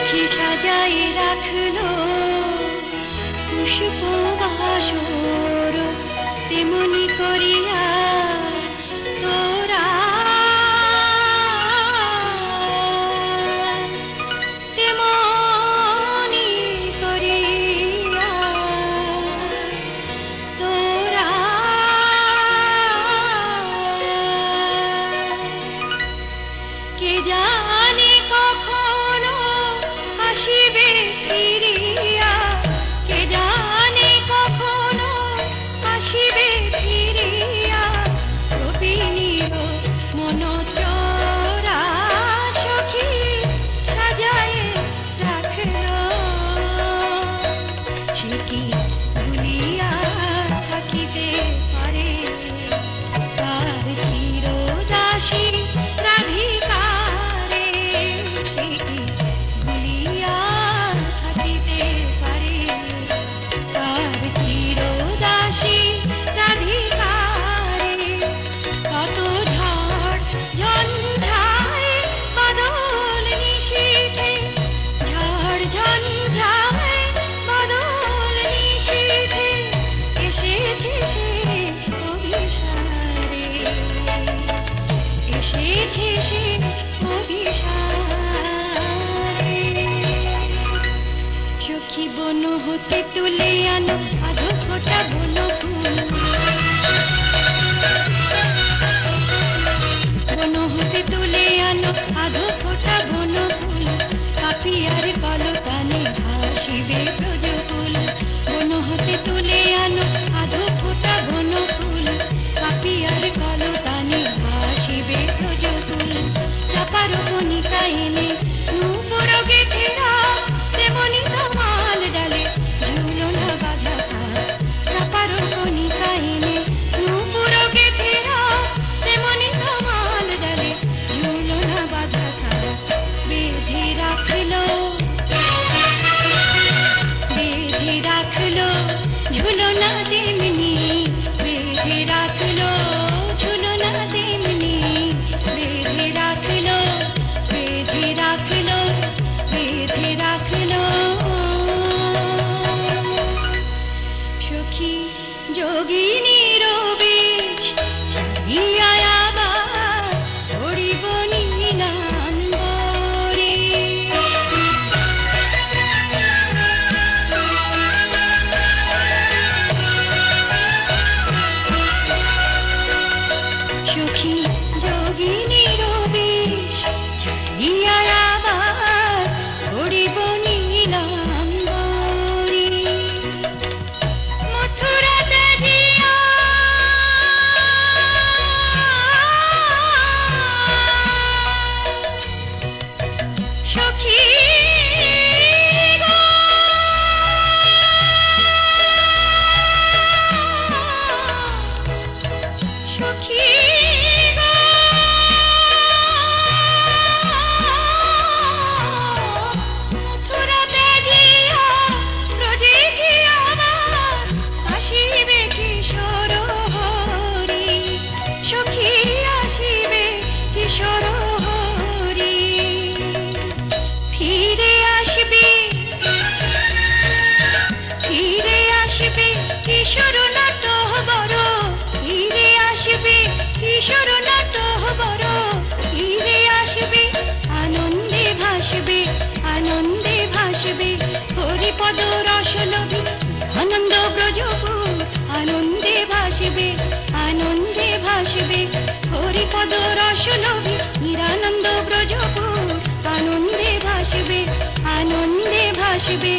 সখী সাজায় রাখলো পুষ্প বাসর তেমনি করিয়া তোরা তেমনি করিয়া তোরা কে জানে কখনো আসিবে ফিরিয়া, কে জানে কখনো আসিবে ফিরিয়া গোপিনীর মনোচরা সখী সাজায় রাখলো। সে কি ভুলিয়া থাকিতে পারে তার চিরদাসী রাধিকারে? সে কি ভুলিয়া থাকিতে পারে তার চিরদাসী রাধিকারে? কত ঝড় ঝঞ্ঝায় বাদল নিশীথে, ঝড় ঝঞ্ঝায় বাদল নিশীথে এসেছে সে অভিসারে, এসেছে সে অভিসারে। সখী বন হতে তুলে আনো আধো ফোঁটা বন ফুল, বন হতে তুলে আনো আধো ফোঁটা বন ফুল, পাপিয়ার কলতানে ভাসিবে ব্রজকুল। বন হতে তুলে আনো আধো ফোঁটা বন ফুল, পাপিয়ার কলতানে ভাসিবে ব্রজকুল। চাপার কণিকা এনে নূপুর গেথেরা তেমনি তমাল ডালে ঝুলনা বাঁধা থাক। চাপার কণিকা এনে নূপুর গেথেরা তেমনি তমাল ডালে ঝুলনা বাঁধা থাক। বেঁধে রাখলো, বেঁধে রাখলো ঝুলনা তেমনি, বেঁধে রাখলো ঝুলনা তেমনি, বেঁধে রাখলো, বেঁধে রাখলো, বেঁধে রাখলো। সখী যোগিনীর বেশ ছাড়িয়া আবার পড়িব নীলাম্বরে। সখী যোগিনীর বেশ ছাড়িয়া আবার পড়িব নীলাম্বরে। মথুরাতে দিয়া সখী গো, সখী গো, মথুরাতে দিয়া ব্রজে কি আবার আসিবে কিশোর হরি? সখী আসিবে কিশোর হরি। ফিরে আসবে, ফিরে আসবে কিশোর নাট বড়, ফিরে আসবে কিশোর নাট বড়, ফিরে আসবে আনন্দে ভাসবে, আনন্দে ভাসবে হরিপদ রস লোভী আনন্দ ব্রজকুল। আনন্দে ভাসবে, আনন্দে ভাসবে হরিপদ রস লোভী নিরানন্দ ব্রজকুল। আনন্দে ভাসবে, আনন্দে ভাসবে